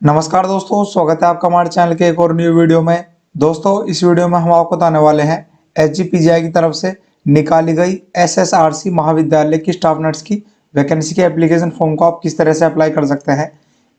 नमस्कार दोस्तों, स्वागत है आपका हमारे चैनल के एक और न्यू वीडियो में। दोस्तों, इस वीडियो में हम आपको बताने वाले हैं एसजीपीजीआई की तरफ से निकाली गई एसएसआरसी महाविद्यालय की स्टाफ नर्स की वैकेंसी के एप्लीकेशन फॉर्म को आप किस तरह से अप्लाई कर सकते हैं।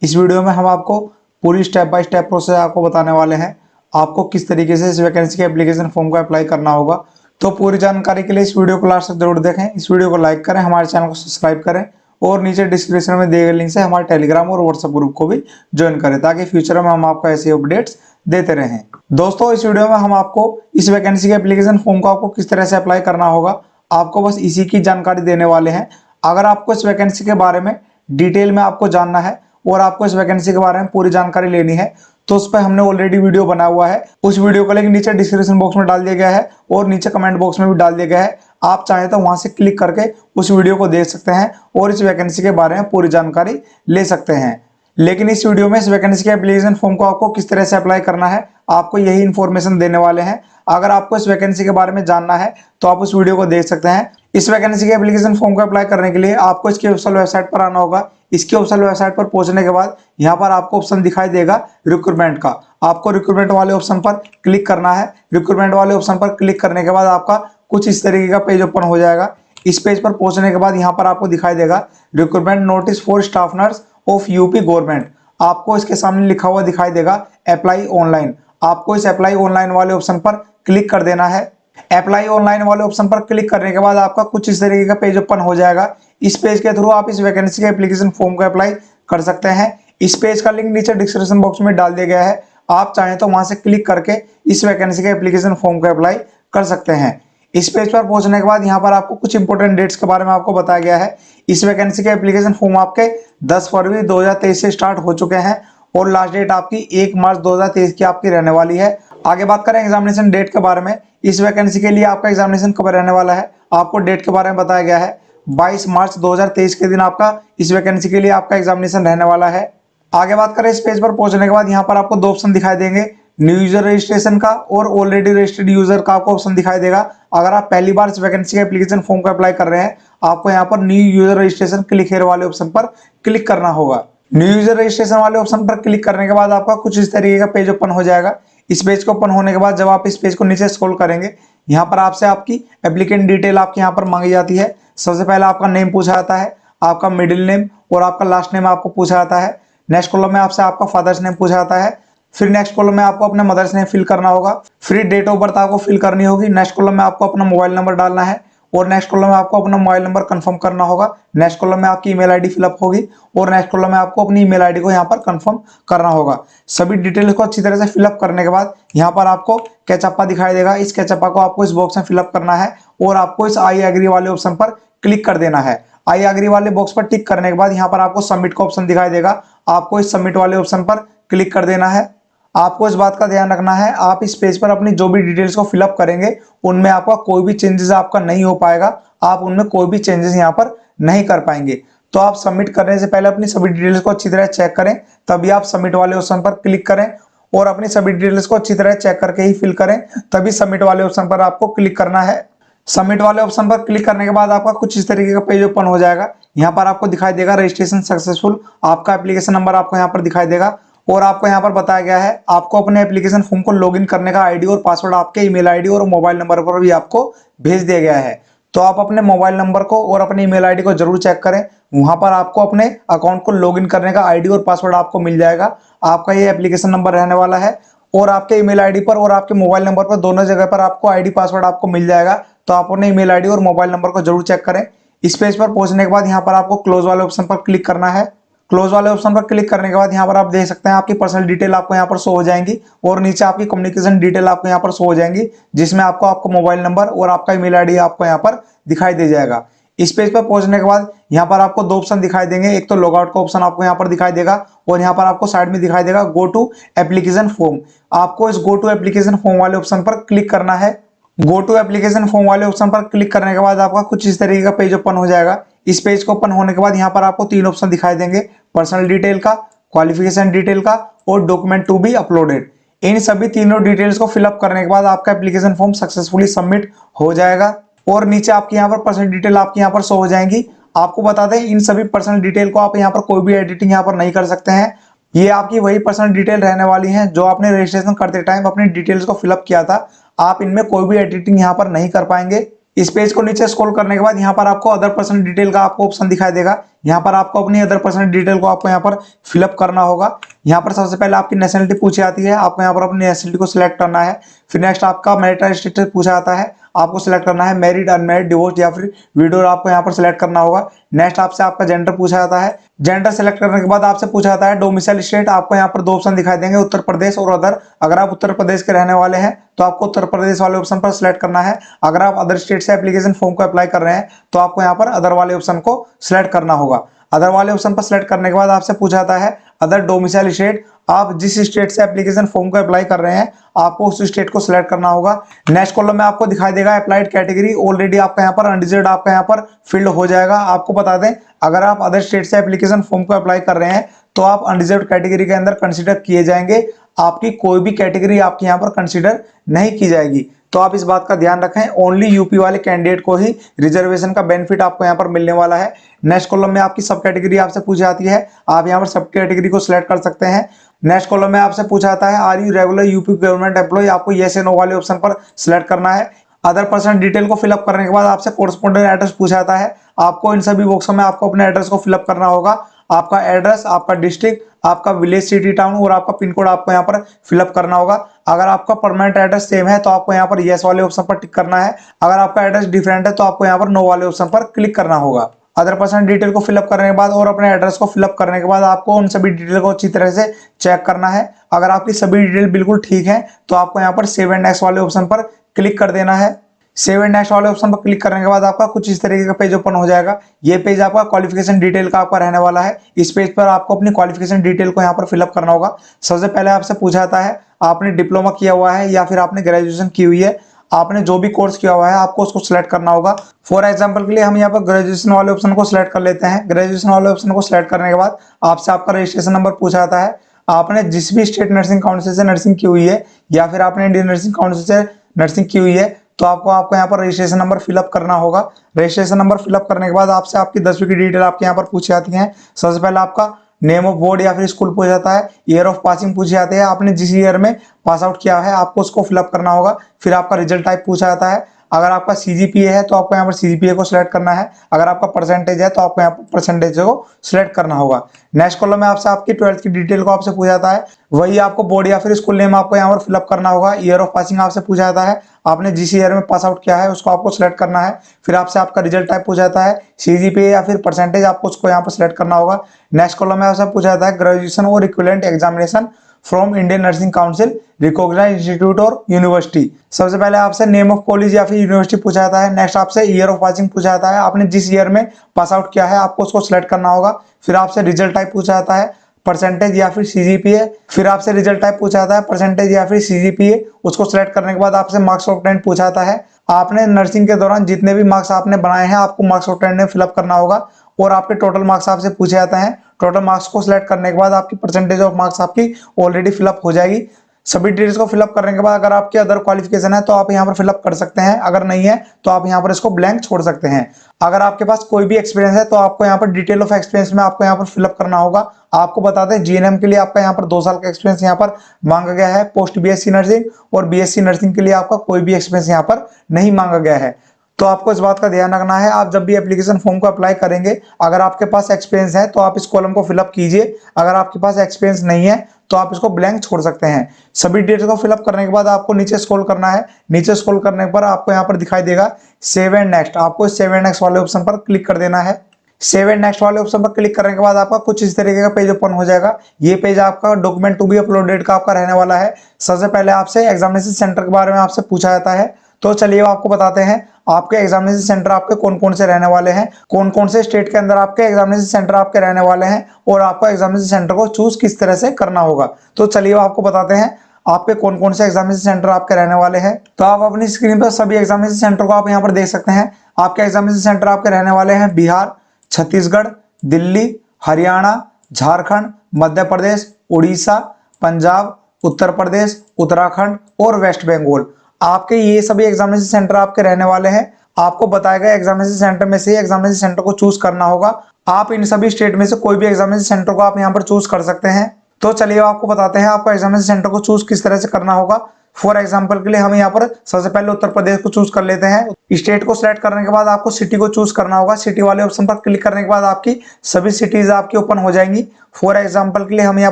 इस वीडियो में हम आपको पूरी स्टेप बाय स्टेप प्रोसेस आपको बताने वाले हैं, आपको किस तरीके से इस वैकेंसी के एप्लीकेशन फॉर्म को अप्लाई करना होगा। तो पूरी जानकारी के लिए इस वीडियो को लास्ट तक जरूर देखें। इस वीडियो को लाइक करें, हमारे चैनल को सब्सक्राइब करें और नीचे डिस्क्रिप्शन में दिए गए लिंक से हमारे टेलीग्राम और व्हाट्सएप ग्रुप को भी ज्वाइन करें, ताकि फ्यूचर में हम आपको ऐसे अपडेट्स देते रहें। दोस्तों, इस वीडियो में हम आपको इस वैकेंसी के एप्लीकेशन फॉर्म को आपको किस तरह से अप्लाई करना होगा, आपको बस इसी की जानकारी देने वाले हैं। अगर आपको इस वैकेंसी के बारे में डिटेल में आपको जानना है और आपको इस वैकेंसी के बारे में पूरी जानकारी लेनी है, तो उस पर हमने ऑलरेडी वीडियो बना हुआ है। उस वीडियो का लिंक नीचे डिस्क्रिप्शन बॉक्स में डाल दिया गया है और नीचे कमेंट बॉक्स में भी डाल दिया गया है। आप चाहें तो वहां से क्लिक करके उस वीडियो को देख सकते हैं और इस वैकेंसी के बारे में पूरी जानकारी ले सकते हैं। लेकिन इस वीडियो में इस वैकेंसी के एप्लीकेशन फॉर्म को आपको किस तरह से अप्लाई करना है, आपको यही इन्फॉर्मेशन देने वाले हैं। अगर आपको इस वैकेंसी के बारे में जानना है तो आप उस वीडियो को देख सकते हैं। इस वैकेंसी के एप्लीकेशन फॉर्म को अप्लाई करने के लिए आपको इसकी ऑफिशियल वेबसाइट पर आना होगा। इसकी ऑफिशियल वेबसाइट पर पहुंचने के बाद यहाँ पर आपको ऑप्शन दिखाई देगा रिक्रूटमेंट का। आपको रिक्रूटमेंट वाले ऑप्शन पर क्लिक करना है। रिक्रूटमेंट वाले ऑप्शन पर क्लिक करने के बाद आपका कुछ इस तरीके का पेज ओपन हो जाएगा। इस पेज पर पहुंचने के बाद यहाँ पर आपको दिखाई देगा recruitment notice for staff nurse of UP government. आपको इसके सामने लिखा हुआ दिखाई देगा अप्लाई ऑनलाइन। आपको इस अप्लाई ऑनलाइन वाले ऑप्शन पर क्लिक कर देना है। अप्लाई ऑनलाइन वाले ऑप्शन पर क्लिक करने के बाद आपका कुछ इस तरीके का पेज ओपन हो जाएगा। इस पेज के थ्रू आप इस वैकेंसी के एप्लीकेशन फॉर्म को अप्लाई कर सकते हैं। इस पेज का लिंक नीचे डिस्क्रिप्शन बॉक्स में डाल दिया गया है। आप चाहें तो वहां से क्लिक करके इस वैकेंसी के एप्लीकेशन फॉर्म को अप्लाई कर सकते हैं। इस पेज पर पहुंचने के बाद यहाँ पर आपको कुछ इंपोर्टेंट डेट्स के बारे में आपको बताया गया है। इस वैकेंसी के एप्लीकेशन फॉर्म आपके 10 फरवरी 2023 से स्टार्ट हो चुके हैं और लास्ट डेट आपकी 1 मार्च 2023 की आपकी रहने वाली है। आगे बात करें एग्जामिनेशन डेट के बारे में। इस वैकेंसी के लिए आपका एग्जामिनेशन कब रहने वाला है, आपको डेट के बारे में बताया गया है। 22 मार्च 2023 के दिन आपका इस वैकेंसी के लिए आपका एग्जामिनेशन रहने वाला है। आगे बात करें इस पेज पर पहुंचने के बाद यहाँ पर आपको दो ऑप्शन दिखाई देंगे, न्यू यूजर रजिस्ट्रेशन का और ऑलरेडी रजिस्टर्ड यूजर का आपको ऑप्शन दिखाई देगा। अगर आप पहली बार इस वैकेंसी के एप्लीकेशन फॉर्म को अप्लाई कर रहे हैं, आपको यहाँ पर new user registration click here वाले ऑप्शन पर क्लिक करना होगा। न्यू यूजर रजिस्ट्रेशन वाले ऑप्शन पर क्लिक करने के बाद आपका कुछ इस तरीके का पेज ओपन हो जाएगा। इस पेज को ओपन होने के बाद जब आप इस पेज को नीचे स्क्रॉल करेंगे, यहाँ पर आपसे आपकी एप्लीकेंट डिटेल आपकी यहाँ पर मांगी जाती है। सबसे पहले आपका नेम पूछा जाता है, आपका मिडिल नेम और आपका लास्ट नेम आपको पूछा जाता है। नेक्स्ट कॉलम में आपसे आपका फादर्स नेम पूछा जाता है। फिर नेक्स्ट कॉलम में आपको अपने मदर्स नेम फिल करना होगा। फिर डेट ऑफ बर्थ आपको फिल करनी होगी। नेक्स्ट कॉलम में आपको अपना मोबाइल नंबर डालना है और नेक्स्ट कॉलम में आपको अपना मोबाइल नंबर कंफर्म करना होगा। नेक्स्ट कॉलम में आपकी ईमेल आईडी फिलअप होगी और नेक्स्ट कॉलम में आपको अपनी ईमेल आईडी को यहाँ पर कंफर्म करना होगा। सभी डिटेल्स को अच्छी तरह से फिलअप करने के बाद यहाँ पर आपको कैचअप्पा दिखाई देगा। इस कैचअप्पा को आपको इस बॉक्स में फिलअप करना है और आपको इस आई एग्री वाले ऑप्शन पर क्लिक कर देना है। आई एग्री वाले बॉक्स पर टिक करने के बाद यहाँ पर आपको सबमिट का ऑप्शन दिखाई देगा। आपको इस सबमिट वाले ऑप्शन पर क्लिक कर देना है। आपको इस बात का ध्यान रखना है, आप इस पेज पर अपनी जो भी डिटेल्स को फिलअप करेंगे उनमें आपका कोई भी चेंजेस आपका नहीं हो पाएगा। आप उनमें कोई भी चेंजेस यहाँ पर नहीं कर पाएंगे। तो आप सबमिट करने से पहले अपनी सभी डिटेल्स को अच्छी तरह चेक करें, तभी आप सबमिट वाले ऑप्शन पर क्लिक करें और अपनी सभी डिटेल्स को अच्छी तरह चेक करके ही फिल करें, तभी सबमिट वाले ऑप्शन पर आपको क्लिक करना है। सबमिट वाले ऑप्शन पर क्लिक करने के बाद आपका कुछ इस तरीके का पेज ओपन हो जाएगा। यहाँ पर आपको दिखाई देगा रजिस्ट्रेशन सक्सेसफुल, आपका एप्लीकेशन नंबर आपको यहाँ पर दिखाई देगा और आपको यहाँ पर बताया गया है आपको अपने एप्लीकेशन फॉर्म को लॉगिन करने का आईडी और पासवर्ड आपके ईमेल आईडी और मोबाइल नंबर पर भी आपको भेज दिया गया है। तो आप अपने मोबाइल नंबर को और अपने ईमेल आईडी को जरूर चेक करें। वहां पर आपको अपने अकाउंट को लॉगिन करने का आईडी और पासवर्ड आपको मिल जाएगा। आपका ये एप्लीकेशन नंबर रहने वाला है और आपके ईमेल आईडी पर और आपके मोबाइल नंबर पर दोनों जगह पर आपको आईडी पासवर्ड आपको मिल जाएगा। तो आप अपने ईमेल आईडी और मोबाइल नंबर को जरूर चेक करें। इस पेज पर पहुंचने के बाद यहाँ पर आपको क्लोज वाले ऑप्शन पर क्लिक करना है। क्लोज वाले ऑप्शन पर क्लिक करने के बाद यहाँ पर आप देख सकते हैं आपकी पर्सनल डिटेल आपको यहाँ पर शो हो जाएंगी और नीचे आपकी कम्युनिकेशन डिटेल आपको यहाँ पर शो हो जाएंगी, जिसमें आपको आपका मोबाइल नंबर और आपका ईमेल आईडी आपको यहाँ पर दिखाई दे जाएगा। इस पेज पर पहुंचने के बाद यहाँ पर आपको दो ऑप्शन दिखाई देंगे, एक तो लॉगआउट का ऑप्शन आपको यहाँ पर दिखाई देगा और यहाँ पर आपको साइड में दिखाई देगा गो टू एप्लीकेशन फॉर्म। आपको इस गो टू एप्लीकेशन फॉर्म वाले ऑप्शन पर क्लिक करना है। गो टू एप्लीकेशन फॉर्म वाले ऑप्शन पर क्लिक करने के बाद आपका कुछ इस तरीके का पेज ओपन हो जाएगा। इस पेज को ओपन होने के बाद यहाँ पर आपको तीन ऑप्शन दिखाई देंगे, पर्सनल डिटेल का, क्वालिफिकेशन डिटेल का और डॉक्यूमेंट टू बी अपलोडेड। इन सभी तीनों डिटेल्स को फिलअप करने के बाद आपका एप्लीकेशन फॉर्म सक्सेसफुली सबमिट हो जाएगा और नीचे आपकी यहाँ पर पर्सनल डिटेल आपकी यहाँ पर शो हो जाएंगी। आपको बता दें इन सभी पर्सनल डिटेल को आप यहाँ पर कोई भी एडिटिंग यहाँ पर नहीं कर सकते हैं। ये आपकी वही पर्सनल डिटेल रहने वाली है जो आपने रजिस्ट्रेशन करते टाइम अपनी डिटेल्स को फिलअप किया था। आप इनमें कोई भी एडिटिंग यहाँ पर नहीं कर पाएंगे। इस पेज को नीचे स्क्रॉल करने के बाद यहाँ पर आपको अदर पर्सनल डिटेल का आपको ऑप्शन दिखाई देगा। यहाँ पर आपको अपनी अदर पर्सनल डिटेल को आपको यहाँ पर फिलअप करना होगा। यहाँ पर सबसे पहले आपकी नेशनलिटी पूछी जाती है, आपको यहाँ पर अपनी नेशनलिटी को सिलेक्ट करना है। फिर नेक्स्ट आपका मैरिटल स्टेटस पूछा जाता है, आपको सिलेक्ट करना है मैरिड, अनमैरिड, डिवोर्स या फिर विडो, आपको यहाँ पर सिलेक्ट करना होगा। नेक्स्ट आपसे आपका जेंडर पूछा जाता है। जेंडर सेलेक्ट करने के बाद आपसे पूछा जाता है डोमिसाइल स्टेट, आपको यहाँ पर दो ऑप्शन दिखाई देंगे, उत्तर प्रदेश और अदर। अगर आप उत्तर प्रदेश के रहने वाले हैं तो आपको उत्तर प्रदेश वाले ऑप्शन पर सिलेक्ट करना है। अगर आप अदर स्टेट से एप्लीकेशन फॉर्म को अप्लाई कर रहे हैं तो आपको यहाँ पर अदर वाले ऑप्शन को सिलेक्ट करना होगा। अदर वाले ऑप्शन पर सिलेक्ट करने के बाद आपसे पूछा जाता है अदर डोमिसाइल स्टेट, आप जिस स्टेट से एप्लीकेशन फॉर्म को अप्लाई कर रहे हैं आपको उस स्टेट को सिलेक्ट करना होगा। नेक्स्ट कॉलम में आपको दिखाई देगा अप्लाइड कैटेगरी, ऑलरेडी आपका यहाँ पर अनरिजर्व्ड आपका यहाँ पर फील्ड हो जाएगा। आपको बता दें अगर आप अदर स्टेट से एप्लीकेशन फॉर्म को अप्लाई कर रहे हैं तो आप अनरिजर्व्ड कैटेगरी के अंदर कंसिडर किए जाएंगे, आपकी कोई भी कैटेगरी आपकी यहाँ पर कंसिडर नहीं की जाएगी। तो आप इस बात का ध्यान रखें, ओनली यूपी वाले कैंडिडेट को ही रिजर्वेशन का बेनिफिट आपको यहाँ पर मिलने वाला है। नेक्स्ट कॉलम में आपकी सब कैटेगरी आपसे पूछी जाती है, आप यहाँ पर सब कैटेगरी को सिलेक्ट कर सकते हैं। नेक्स्ट कॉलम में आपसे पूछा जाता है are you regular UP government employ, आपको येस या नो वाले ऑप्शन पर सिलेक्ट करना है। अदर पर्सनल डिटेल को फिलअप करने के बाद आपसे कोरस्पोंडेंट एड्रेस पूछा जाता है, आपको इन सभी बॉक्सों में आपको अपने एड्रेस को फिलअप करना होगा। आपका एड्रेस, आपका डिस्ट्रिक्ट, आपका विलेज, सिटी, टाउन और आपका पिन कोड आपको यहाँ पर फिलअप करना होगा। अगर आपका परमानेंट एड्रेस सेम है तो आपको यहाँ पर यस वाले ऑप्शन पर टिक करना है। अगर आपका एड्रेस डिफरेंट है तो आपको यहाँ पर नो वाले ऑप्शन पर क्लिक करना होगा। अदर पर्सनल डिटेल को फिलअप करने के बाद और अपने एड्रेस को फिलअप करने के बाद आपको उन सभी डिटेल को अच्छी तरह से चेक करना है। अगर आपकी सभी डिटेल बिल्कुल ठीक है तो आपको यहाँ पर सेव एंड नेक्स्ट वाले ऑप्शन पर क्लिक कर देना है। सेव एंड नेक्स्ट वाले ऑप्शन पर क्लिक करने के बाद आपका कुछ इस तरीके का पेज ओपन हो जाएगा। ये पेज आपका क्वालिफिकेशन डिटेल का आपका रहने वाला है। इस पेज पर आपको अपनी क्वालिफिकेशन डिटेल को यहाँ पर फिलअप करना होगा। सबसे पहले आपसे पूछा जाता है आपने डिप्लोमा किया हुआ है या फिर आपने ग्रेजुएशन की हुई है, आपने जो भी कोर्स किया हुआ है आपको उसको सिलेक्ट करना होगा। फॉर एग्जांपल के लिए हम यहाँ पर ग्रेजुएशन वाले ऑप्शन को सिलेक्ट कर लेते हैं। ग्रेजुएशन वाले ऑप्शन को सिलेक्ट करने के बाद आपसे आपका रजिस्ट्रेशन नंबर पूछा जाता है, आपने जिस भी स्टेट नर्सिंग काउंसिल से नर्सिंग की हुई है या फिर आपने इंडियन नर्सिंग काउंसिल से नर्सिंग की हुई है तो आपको यहाँ पर रजिस्ट्रेशन नंबर फिलअप करना होगा। रजिस्ट्रेशन नंबर फिलअप करने के बाद आपसे आपकी 10वीं की डिटेल आपके यहाँ पर पूछी जाती है। सबसे पहले आपका नेम ऑफ बोर्ड या फिर स्कूल पूछा जाता है, ईयर ऑफ पासिंग पूछी जाती है, आपने जिस ईयर में पास आउट किया है आपको उसको फिलअप करना होगा। फिर आपका रिजल्ट टाइप पूछा जाता है, अगर आपका सीजीपीए है तो आपको यहाँ पर सीजीपीए को सिलेक्ट करना है, अगर आपका परसेंटेज है तो आपको यहाँ पर परसेंटेज को सिलेक्ट करना होगा। नेक्स्ट कॉलम में आपसे आपकी 12th की डिटेल को आपसे पूछा जाता है, वही आपको बोर्ड या फिर स्कूल नेम आपको यहाँ पर फिलअप करना होगा। ईयर ऑफ पासिंग आपसे पूछा जाता है, आपने जिस ईयर में पास आउट किया है उसको आपको सिलेक्ट करना है। फिर आपसे आपका रिजल्ट टाइप पूछा जाता है, सीजीपीए या फिर परसेंटेज आपको उसको यहाँ पर सिलेक्ट करना होगा। नेक्स्ट कॉलम में आपसे पूछा जाता है ग्रेजुएशन और equivalent examination from Indian nursing council recognized institute और यूनिवर्सिटी। सबसे पहले आपसे नेम ऑफ कॉलेज या फिर यूनिवर्सिटी पूछा जाता है। नेक्स्ट आपसे ईयर ऑफ पासिंग पूछा जाता है, आपने जिस ईयर में पास आउट किया है आपको उसको सिलेक्ट करना होगा। फिर आपसे रिजल्ट टाइप पूछा जाता है, परसेंटेज या फिर सीजीपीए। फिर आपसे रिजल्ट टाइप पूछा जाता है, परसेंटेज या फिर सीजीपीए। उसको सिलेक्ट करने के बाद आपसे मार्क्स ऑफ अटेंड पूछा जाता है, आपने नर्सिंग के दौरान जितने भी मार्क्स आपने बनाए हैं आपको मार्क्स ऑफ अटेंड में फिलअप करना होगा। और आपके टोटल मार्क्स आपसे पूछे जाते हैं। टोटल मार्क्स को सिलेक्ट करने के बाद आपकी परसेंटेज ऑफ मार्क्स आपकी ऑलरेडी फिलअप हो जाएगी। सभी डिटेल्स को फिलअप करने के बाद अगर आपके अदर क्वालिफिकेशन है तो आप यहाँ पर फिलअप कर सकते हैं, अगर नहीं है तो आप यहाँ पर इसको ब्लैंक छोड़ सकते हैं। अगर आपके पास कोई भी एक्सपीरियंस है तो आपको यहाँ पर डिटेल ऑफ एक्सपीरियंस में आपको यहाँ पर फिलअप करना होगा। आपको बता दें जीएनएम के लिए आपका यहाँ पर 2 साल का एक्सपीरियंस यहाँ पर मांगा गया है। पोस्ट बीएससी नर्सिंग और बीएससी नर्सिंग के लिए आपका कोई भी एक्सपीरियंस यहाँ पर नहीं मांगा गया है। तो आपको इस बात का ध्यान रखना है, आप जब भी एप्लीकेशन फॉर्म को अप्लाई करेंगे अगर आपके पास एक्सपीरियंस है तो आप इस कॉलम को फिलअप कीजिए, अगर आपके पास एक्सपीरियंस नहीं है तो आप इसको ब्लैंक छोड़ सकते हैं। सभी डिटेल्स को फिलअप करने के बाद आपको नीचे स्क्रॉल करना है। नीचे स्क्रॉल करने पर आपको यहाँ पर दिखाई देगा सेव एंड नेक्स्ट, आपको सेव एंड नेक्स्ट वाले ऑप्शन पर क्लिक कर देना है। सेव एंड नेक्स्ट वाले ऑप्शन पर क्लिक करने के बाद आपका कुछ इस तरीके का पेज ओपन हो जाएगा। ये पेज आपका डॉक्यूमेंट टू बी अपलोडेड का आपका रहने वाला है। सबसे पहले आपसे एग्जामिनेशन सेंटर के बारे में आपसे पूछा जाता है, तो चलिए आपको बताते हैं आपके एग्जामिनेशन सेंटर आपके कौन कौन से रहने वाले हैं, कौन कौन से स्टेट के अंदर आपके एग्जामिनेशन सेंटर आपके रहने वाले हैं और आपको एग्जामिनेशन सेंटर को चूज किस तरह से करना होगा। तो चलिए आपको बताते हैं आपके कौन कौन से एग्जामिनेशन सेंटर आपके रहने वाले हैं। तो आप अपनी स्क्रीन पर सभी एग्जामिनेशन सेंटर को आप यहाँ पर देख सकते हैं। आपके एग्जामिनेशन सेंटर आपके रहने वाले हैं बिहार, छत्तीसगढ़, दिल्ली, हरियाणा, झारखंड, मध्य प्रदेश, उड़ीसा, पंजाब, उत्तर प्रदेश, उत्तराखंड और वेस्ट बंगाल। आपके ये सभी एग्जामिनेशन सेंटर आपके रहने वाले हैं। आपको बताया गया एग्जामिनेशन सेंटर में से एग्जामिनेशन सेंटर को चूज करना होगा। आप इन सभी स्टेट में से कोई भी एग्जामिनेशन सेंटर को आप यहाँ पर चूज कर सकते हैं। तो चलिए आपको बताते हैं आपको एग्जामिनेशन सेंटर को चूज किस तरह से करना होगा। फॉर एग्जाम्पल के लिए हम यहाँ पर सबसे पहले उत्तर प्रदेश को चूज कर लेते हैं। स्टेट को सिलेक्ट करने के बाद आपको सिटी को चूज करना होगा। सिटी वाले ऑप्शन पर क्लिक करने के बाद आपकी सभी सिटीज आपकी ओपन हो जाएंगी। फॉर एग्जाम्पल के लिए हम यहाँ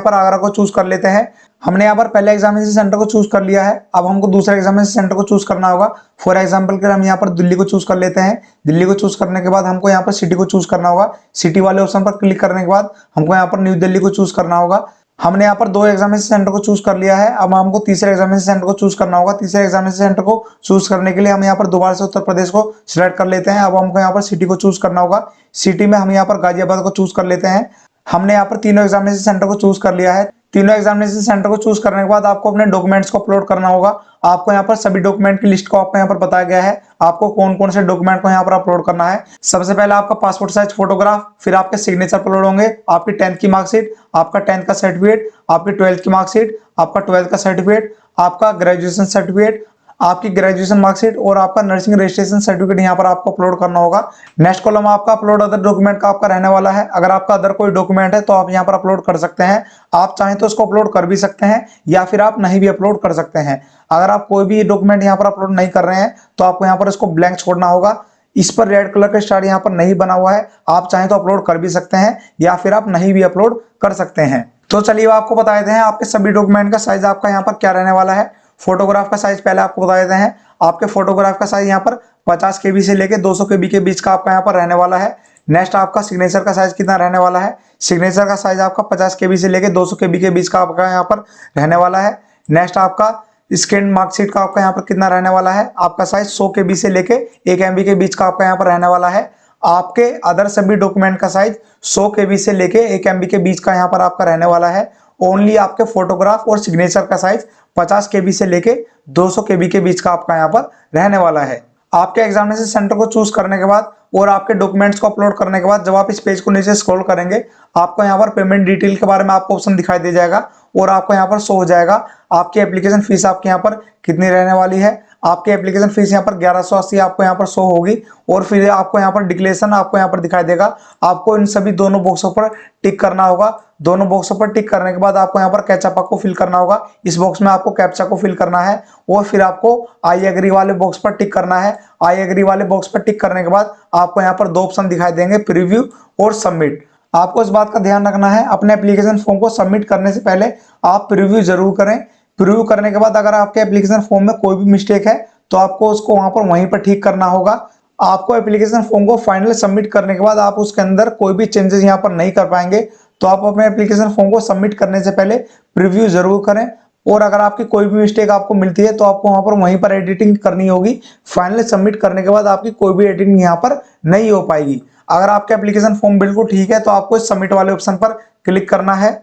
पर आगरा को चूज कर लेते हैं। हमने यहाँ पर पहले एग्जामिनेशन सेंटर को चूज कर लिया है, अब हमको दूसरे एग्जामिनेशन सेंटर को चूज करना होगा। फॉर एग्जाम्पल के लिए हम यहाँ पर दिल्ली को चूज कर लेते हैं। दिल्ली को चूज करने के बाद हमको यहाँ पर सिटी को चूज करना होगा। सिटी वाले ऑप्शन पर क्लिक करने के बाद हमको यहाँ पर न्यू दिल्ली को चूज करना होगा। हमने यहाँ पर 2 एग्जामिनेशन सेंटर को चूज कर लिया है, अब हमको तीसरे एग्जामिनेशन सेंटर को चूज करना होगा। तीसरे एग्जामिनेशन सेंटर को चूज करने के लिए हम यहाँ पर दोबारा से उत्तर प्रदेश को सिलेक्ट कर लेते हैं। अब हमको यहाँ पर सिटी को चूज करना होगा। सिटी में हम यहाँ पर गाजियाबाद को चूज कर लेते हैं। हमने यहाँ पर तीनों एग्जामिनेशन सेंटर को चूज कर लिया है। तीनों एग्जामिनेशन सेंटर को चूज करने के बाद आपको अपने डॉक्यूमेंट्स को अपलोड करना होगा। आपको यहाँ पर सभी डॉक्यूमेंट की लिस्ट को आपको यहाँ पर बताया गया है, आपको कौन कौन से डॉक्यूमेंट को यहाँ पर अपलोड करना है। सबसे पहले आपका पासपोर्ट साइज फोटोग्राफ, फिर आपके सिग्नेचर अपलोड होंगे, आपकी 10th की मार्कशीट, आपका 10th का सर्टिफिकेट, आपकी 12th की मार्कशीट, आपका 12th का सर्टिफिकेट, आपका ग्रेजुएशन सर्टिफिकेट, आपकी ग्रेजुएशन मार्कशीट और आपका नर्सिंग रजिस्ट्रेशन सर्टिफिकेट यहाँ पर आपको अपलोड करना होगा। नेक्स्ट कॉलम आपका अपलोड अदर डॉक्यूमेंट का आपका रहने वाला है। अगर आपका अदर कोई डॉक्यूमेंट है तो आप यहाँ पर अपलोड कर सकते हैं। आप चाहें तो उसको अपलोड कर भी सकते हैं या फिर आप नहीं भी अपलोड कर सकते हैं। अगर आप कोई भी डॉक्यूमेंट यहाँ पर अपलोड नहीं कर रहे हैं तो आपको यहाँ पर इसको ब्लैंक छोड़ना होगा। इस पर रेड कलर का स्टार यहाँ पर नहीं बना हुआ है। आप चाहें तो अपलोड कर भी सकते हैं या फिर आप नहीं भी अपलोड कर सकते हैं। तो चलिए आपको बता देते हैं आपके सभी डॉक्यूमेंट का साइज आपका यहाँ पर क्या रहने वाला है। फोटोग्राफ का साइज पहले आपको बता देते हैं। आपके फोटोग्राफ का साइज यहाँ पर 50 KB से लेके 200 KB के बीच का आपका यहाँ पर रहने वाला है। नेक्स्ट आपका सिग्नेचर का साइज कितना रहने वाला है। सिग्नेचर का साइज आपका 50 KB से लेके 200 KB के बीच का आपका यहाँ पर रहने वाला है। नेक्स्ट आपका स्कैन मार्कशीट का आपका यहाँ पर कितना रहने वाला है। आपका साइज 100 KB से लेके 1 MB के बीच का आपका यहाँ पर रहने वाला है। आपके अदर सभी डॉक्यूमेंट का साइज 100 KB से लेके 1 MB के बीच का यहाँ पर आपका रहने वाला है। ओनली आपके फोटोग्राफ और सिग्नेचर का साइज 50 KB से लेके 200 KB के बीच का आपका यहाँ पर रहने वाला है। आपके एग्जामिनेशन सेंटर को चूज करने के बाद और आपके डॉक्यूमेंट्स को अपलोड करने के बाद जब आप इस पेज को नीचे स्क्रॉल करेंगे आपको यहाँ पर पेमेंट डिटेल के बारे में आपको ऑप्शन दिखाई दे जाएगा और आपको यहाँ पर शो हो जाएगा आपकी एप्लीकेशन फीस आपके यहाँ पर कितनी रहने वाली है। आपकी एप्लीकेशन फीस यहाँ पर 1180 आपको यहाँ पर शो होगी और फिर आपको यहाँ पर डिक्लेरेशन आपको यहाँ पर दिखाई देगा। आपको इन सभी दोनों बॉक्सों पर टिक करना होगा। दोनों बॉक्सों पर टिक करने के बाद आपको यहाँ पर कैप्चा को फिल करना होगा। इस बॉक्स में आपको कैप्चा को फिल करना है और फिर आपको आई एग्री वाले बॉक्स पर टिक करना है। आई एग्री वाले बॉक्स पर टिक करने के बाद आपको यहाँ पर 2 ऑप्शन दिखाई देंगे, प्रीव्यू और सबमिट। आपको इस बात का ध्यान रखना है अपने एप्लीकेशन फॉर्म को सबमिट करने से पहले आप प्रीव्यू जरूर करें। प्रीव्यू करने के बाद अगर आपके एप्लीकेशन फॉर्म में कोई भी मिस्टेक है तो आपको उसको वहीं पर ठीक करना होगा। आपको एप्लीकेशन फॉर्म को फाइनल सबमिट करने के बाद आप उसके अंदर कोई भी चेंजेस यहाँ पर नहीं कर पाएंगे। तो आप अपने एप्लीकेशन फॉर्म को सबमिट करने से पहले प्रीव्यू जरूर करें और अगर आपकी कोई भी मिस्टेक आपको मिलती है तो आपको वहीं पर एडिटिंग करनी होगी। फाइनल सबमिट करने के बाद आपकी कोई भी एडिटिंग यहाँ पर नहीं हो पाएगी। अगर आपका एप्लीकेशन फॉर्म बिल्कुल ठीक है तो आपको सबमिट वाले ऑप्शन पर क्लिक करना है।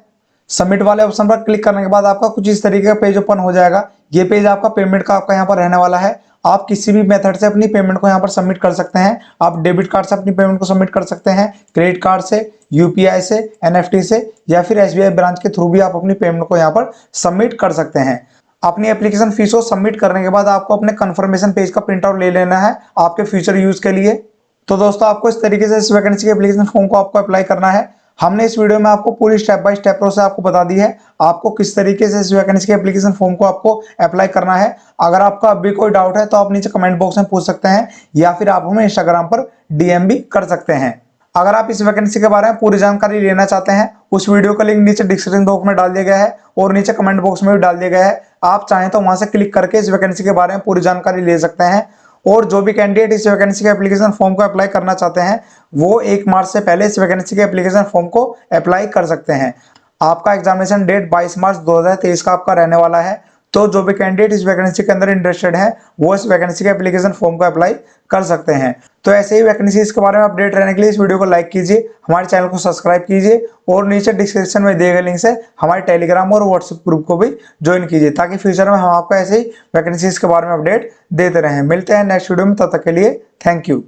सबमिट वाले ऑप्शन पर क्लिक करने के बाद आपका कुछ इस तरीके का पेज ओपन हो जाएगा। ये पेज आपका पेमेंट का आपका यहाँ पर रहने वाला है। आप किसी भी मेथड से अपनी पेमेंट को यहाँ पर सबमिट कर सकते हैं। आप डेबिट कार्ड से अपनी पेमेंट को सबमिट कर सकते हैं, क्रेडिट कार्ड से, UPI से, NFT से या फिर SBI ब्रांच के थ्रू भी आप अपनी पेमेंट को यहाँ पर सबमिट कर सकते हैं। अपनी एप्लीकेशन फीस को सबमिट करने के बाद आपको अपने कंफर्मेशन पेज का प्रिंट आउट ले लेना है आपके फ्यूचर यूज के लिए। तो दोस्तों आपको इस तरीके से इस वैकेंसी के एप्लीकेशन फॉर्म को आपको अप्लाई करना है। हमने इस वीडियो में आपको पूरी स्टेप बाय स्टेप प्रोसेस आपको बता दी है आपको किस तरीके से इस वैकेंसी के एप्लीकेशन फॉर्म को आपको अप्लाई करना है। अगर आपका अभी कोई डाउट है तो आप नीचे कमेंट बॉक्स में पूछ सकते हैं या फिर आप हमें इंस्टाग्राम पर DM भी कर सकते हैं। अगर आप इस वैकेंसी के बारे में पूरी जानकारी लेना चाहते हैं उस वीडियो का लिंक नीचे डिस्क्रिप्शन बॉक्स में डाल दिया गया है और नीचे कमेंट बॉक्स में भी डाल दिया गया है। आप चाहें तो वहां से क्लिक करके इस वैकेंसी के बारे में पूरी जानकारी ले सकते हैं। और जो भी कैंडिडेट इस वैकेंसी के एप्लीकेशन फॉर्म को अप्लाई करना चाहते हैं वो 1 मार्च से पहले इस वैकेंसी के एप्लीकेशन फॉर्म को अप्लाई कर सकते हैं। आपका एग्जामिनेशन डेट 22 मार्च 2023 का आपका रहने वाला है। तो जो भी कैंडिडेट इस वैकेंसी के अंदर इंटरेस्टेड है वो इस वैकेंसी के एप्लीकेशन फॉर्म को अप्लाई कर सकते हैं। तो ऐसे ही वैकेंसीज के बारे में अपडेट रहने के लिए इस वीडियो को लाइक कीजिए, हमारे चैनल को सब्सक्राइब कीजिए और नीचे डिस्क्रिप्शन में दिए गए लिंक से हमारे टेलीग्राम और व्हाट्सएप ग्रुप को भी ज्वाइन कीजिए ताकि फ्यूचर में हम आपको ऐसे ही वैकेंसीज के बारे में अपडेट देते रहें। मिलते हैं नेक्स्ट वीडियो में, तब तक के लिए थैंक यू।